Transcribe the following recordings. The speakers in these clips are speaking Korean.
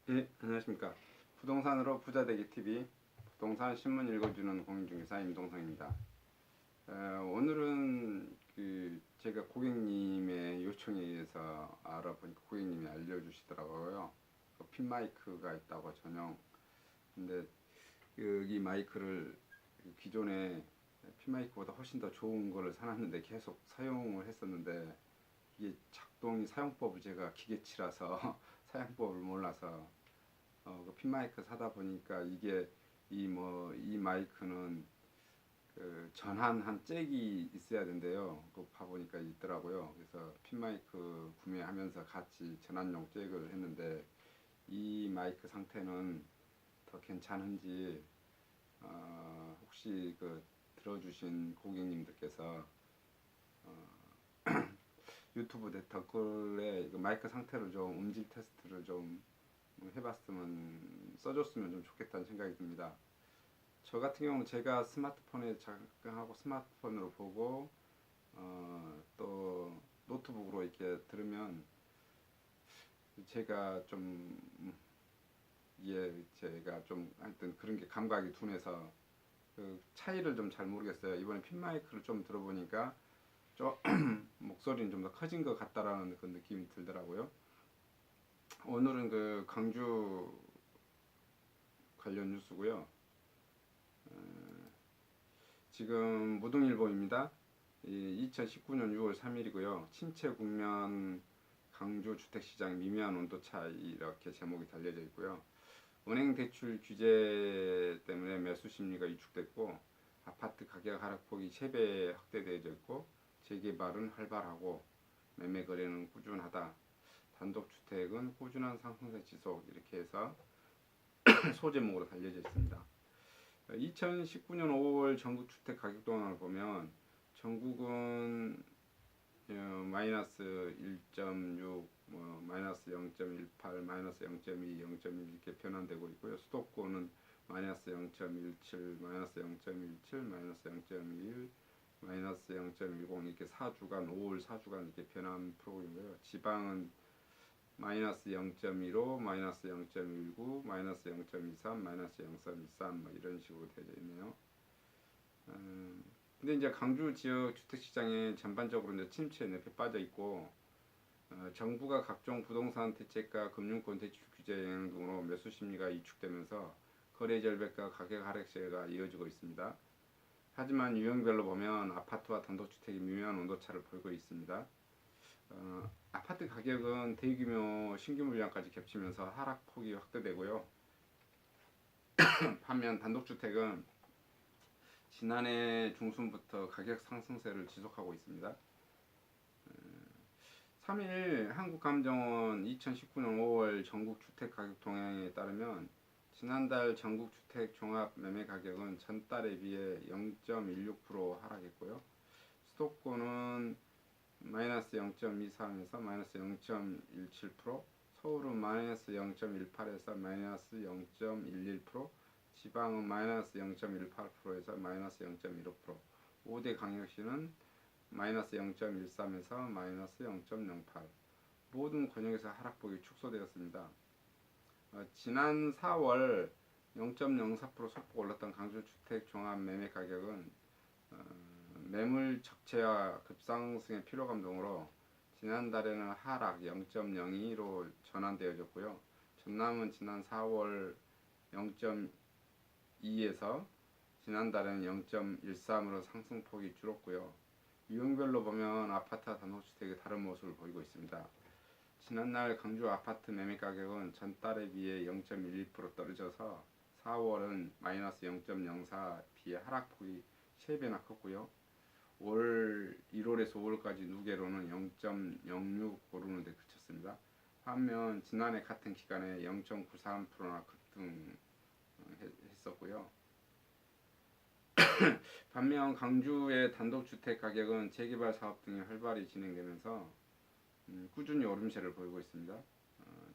예, 안녕하십니까. 부동산으로 부자되기 TV 부동산 신문 읽어주는 공인중개사 임동성입니다. 오늘은 제가 고객님의 요청에 의해서 알아보니까 고객님이 알려주시더라고요. 핀 마이크가 있다고 전용. 근데 여기 마이크를 기존에 핀 마이크보다 훨씬 더 좋은 거를 사놨는데 계속 사용을 했었는데 이게 작동이 사용법을 제가 기계치라서 사용법을 몰라서 그 핀마이크 사다 보니까 이게 이 마이크는 그 전환한 잭이 있어야 된대요. 그 봐보니까 있더라고요. 그래서 핀마이크 구매하면서 같이 전환용 잭을 했는데 이 마이크 상태는 더 괜찮은지 혹시 그 들어주신 고객님들께서 유튜브 댓글에 그 마이크 상태를 좀 음질 테스트를 좀 해봤으면 써줬으면 좀 좋겠다는 생각이 듭니다. 저 같은 경우는 제가 스마트폰에 작동하고 스마트폰으로 보고 또 노트북으로 이렇게 들으면 제가 좀 제가 좀 하여튼 그런 게 감각이 둔해서 그 차이를 좀 잘 모르겠어요. 이번에 핀 마이크를 좀 들어보니까 좀 목소리는 좀 더 커진 것 같다라는 그 느낌이 들더라고요. 오늘은 그 강주 관련 뉴스고요. 지금 무등일보입니다. 2019년 6월 3일이고요. 침체 국면 강주 주택시장 미미한 온도차 이렇게 제목이 달려져 있고요. 은행 대출 규제 때문에 매수 심리가 위축됐고 아파트 가격 하락폭이 3배 확대되어져 있고 재개발은 활발하고 매매 거래는 꾸준하다. 단독주택은 꾸준한 상승세 지속 이렇게 해서 소제목으로 달려져 있습니다. 2019년 5월 전국 주택 가격 동향을 보면 전국은 마이너스 1.6, 마이너스 0.18, 마이너스 0.2, 0.1 이렇게 변환되고 있고요. 수도권은 마이너스 0.17, 마이너스 0.17, 마이너스 0.21, 마이너스 0.10 이렇게 4주간 5월 4주간 이렇게 변환 프로그램이고요. 지방은 마이너스 0.15, 마이너스 0.19, 마이너스 0.23, 마이너스 0.13 뭐 이런 식으로 되어 있네요. 근데 이제 강주 지역 주택 시장에 전반적으로 이제 침체에 늪에 빠져 있고 정부가 각종 부동산 대책과 금융권 대출 규제 영향 등으로 매수 심리가 위축되면서 거래 절벽과 가격 하락세가 이어지고 있습니다. 하지만 유형별로 보면 아파트와 단독주택이 미묘한 온도차를 보이고 있습니다. 아파트 가격은 대규모 신규 물량까지 겹치면서 하락폭이 확대되고요. 반면 단독주택은 지난해 중순부터 가격 상승세를 지속하고 있습니다. 3일 한국감정원 2019년 5월 전국주택 가격 동향에 따르면 지난달 전국주택 종합 매매 가격은 전달에 비해 0.16% 하락했고요. 수도권은 마이너스 0.23에서 마이너스 0.17%, 서울은 마이너스 0.18에서 마이너스 0.11%, 지방은 마이너스 0.18%에서 마이너스 0.15%, 5대 강역시는 마이너스 0.13에서 마이너스 0.08. 모든 권역에서 하락폭이 축소되었습니다. 지난 4월 0.04% 소폭 올랐던 강주 주택 종합 매매 가격은 매물 적체와 급상승의 피로감 등으로 지난달에는 하락 0.02로 전환되어졌고요. 전남은 지난 4월 0.2에서 지난달에는 0.13으로 상승폭이 줄었고요. 유형별로 보면 아파트와 단독주택이 다른 모습을 보이고 있습니다. 지난날 강주 아파트 매매 가격은 전달에 비해 0.12% 떨어져서 4월은 마이너스 0.04 비해 하락폭이 3배나 컸고요. 올 1월에서 5월까지 누계로는 0.06 오르는 데 그쳤습니다. 반면 지난해 같은 기간에 0.93%나 급등했었고요. 반면 강주의 단독주택 가격은 재개발 사업 등이 활발히 진행되면서 꾸준히 오름세를 보이고 있습니다.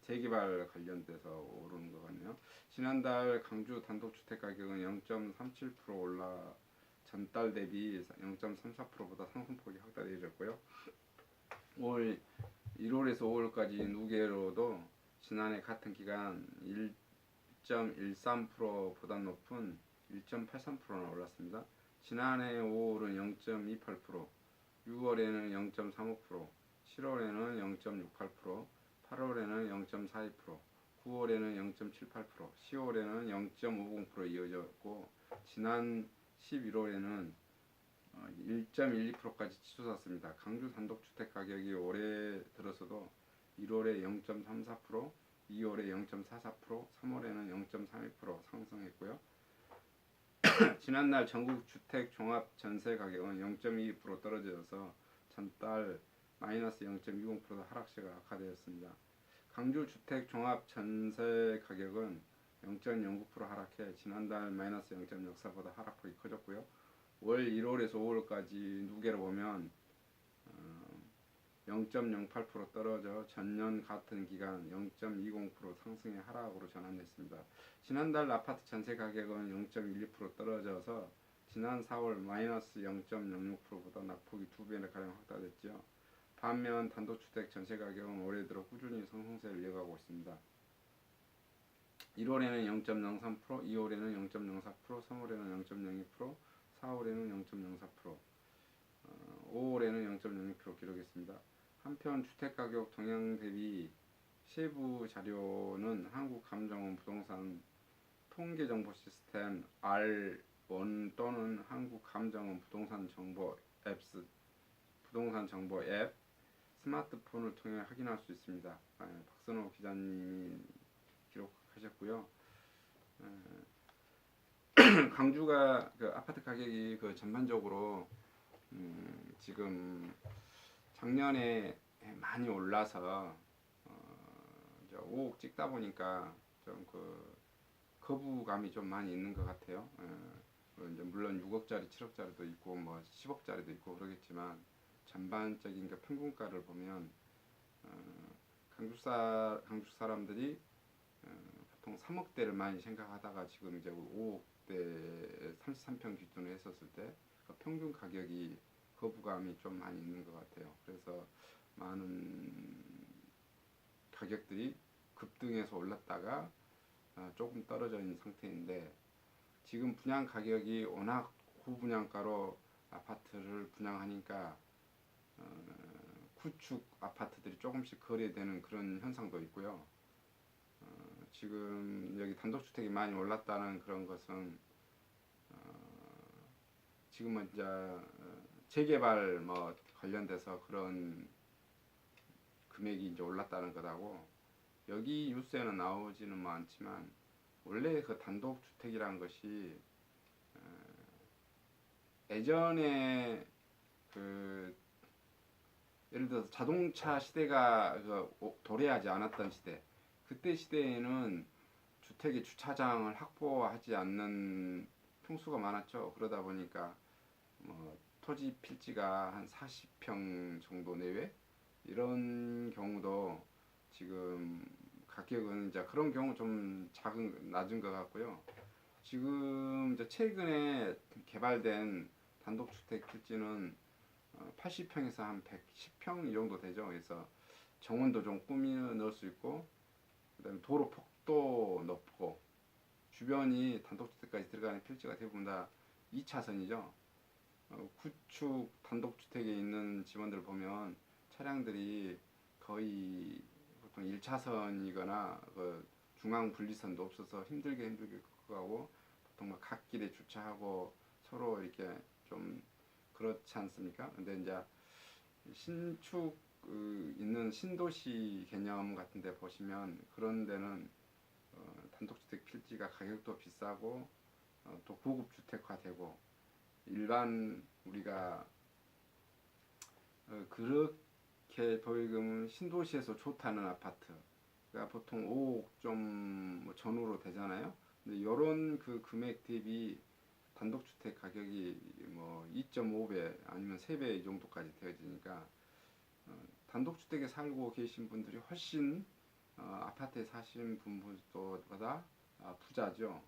재개발 관련돼서 오르는 것 같네요. 지난달 강주 단독주택 가격은 0.37% 올라 전달 대비 0.34%보다 상승폭이 확대되었고요. 올 1월에서 5월까지 누계로도 지난해 같은 기간 1.13%보다 높은 1.83%나 올랐습니다. 지난해 5월은 0.28%, 6월에는 0.35%, 7월에는 0.68%, 8월에는 0.42%, 9월에는 0.78%, 10월에는 0.50% 이어졌고 지난 11월에는 1.12%까지 치솟았습니다. 강주 단독주택 가격이 올해 들어서도 1월에 0.34%, 2월에 0.44%, 3월에는 0.32% 상승했고요. 지난날 전국 주택 종합 전세 가격은 0.22% 떨어져서 전달 마이너스 0.20% 하락세가 악화되었습니다. 강주 주택 종합 전세 가격은 0.09% 하락해 지난달 마이너스 0.04보다 하락폭이 커졌고요. 월 1월에서 5월까지 누계로 보면 0.08% 떨어져 전년 같은 기간 0.20% 상승의 하락으로 전환됐습니다. 지난달 아파트 전세 가격은 0.12% 떨어져서 지난 4월 마이너스 0.06%보다 낙폭이 2배나 가량 확대됐죠. 반면 단독주택 전세 가격은 올해 들어 꾸준히 상승세를 이어가고 있습니다. 1월에는 0.03%, 2월에는 0.04%, 3월에는 0.02%, 4월에는 0.04%, 5월에는 0.02% 기록했습니다. 한편 주택가격 동향 대비 세부 자료는 한국감정원 부동산 통계정보 시스템 R1 또는 한국감정원 부동산 정보 앱 스마트폰을 통해 확인할 수 있습니다. 박선호 기자님이 기록하셨고요. 강주가 그 아파트 가격이 그 전반적으로 지금 작년에 많이 올라서 이제 5억 찍다 보니까 좀 그 거부감이 좀 많이 있는 것 같아요. 이제 물론 6억짜리, 7억짜리도 있고 뭐 10억짜리도 있고 그러겠지만 전반적인 그 평균가를 보면 강주 사람들이 보통 3억대를 많이 생각하다가 지금 이제 5억대 33평 기준으로 했었을 때 그 평균 가격이 거부감이 좀 많이 있는 것 같아요. 그래서 많은 가격들이 급등해서 올랐다가 조금 떨어져 있는 상태인데 지금 분양 가격이 워낙 고분양가로 아파트를 분양하니까 구축 아파트들이 조금씩 거래되는 그런 현상도 있고요. 지금 여기 단독주택이 많이 올랐다는 그런 것은 지금은 이제 재개발 뭐 관련돼서 그런 금액이 이제 올랐다는 것하고 여기 뉴스에는 나오지는 않지만 원래 그 단독주택이라는 것이 예전에 그 예를 들어서 자동차 시대가 도래하지 않았던 시대 그때 시대에는 주택의 주차장을 확보하지 않는 평수가 많았죠. 그러다 보니까 뭐 토지 필지가 한 40평 정도 내외 이런 경우도 지금 가격은 이제 그런 경우 좀 낮은 것 같고요. 지금 이제 최근에 개발된 단독주택 필지는 80평에서 한 110평 이 정도 되죠. 그래서 정원도 좀 꾸며 넣을 수 있고 그다음에 도로 폭도 높고 주변이 단독주택까지 들어가는 필지가 대부분 다 2차선이죠. 구축 단독주택에 있는 집원들을 보면 차량들이 거의 보통 1차선이거나 그 중앙 분리선도 없어서 힘들게 가고 보통 막 갓길에 주차하고 서로 이렇게 좀 그렇지 않습니까? 근데 이제 신축 있는 신도시 개념 같은 데 보시면 그런 데는 단독주택 필지가 가격도 비싸고 또 고급 주택화되고 일반 우리가 그렇게 보이면 신도시에서 좋다는 아파트가 보통 5억 좀 전후로 되잖아요. 근데 이런 그 금액 대비 단독주택 가격이 뭐 2.5배 아니면 3배 이 정도까지 되어지니까 단독주택에 살고 계신 분들이 훨씬 아파트에 사시는 분들보다 부자죠.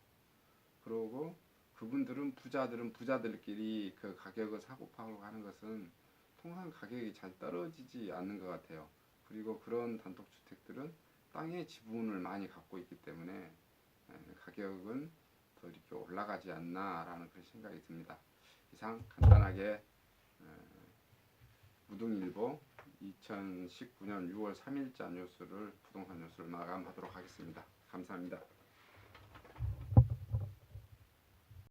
그리고 그분들은 부자들끼리 그 가격을 사고 파고 하는 것은 통상 가격이 잘 떨어지지 않는 것 같아요. 그리고 그런 단독주택들은 땅의 지분을 많이 갖고 있기 때문에 가격은 더 이렇게 올라가지 않나라는 그런 생각이 듭니다. 이상 간단하게 무등일보 2019년 6월 3일자 뉴스를 부동산 뉴스를 마감하도록 하겠습니다. 감사합니다.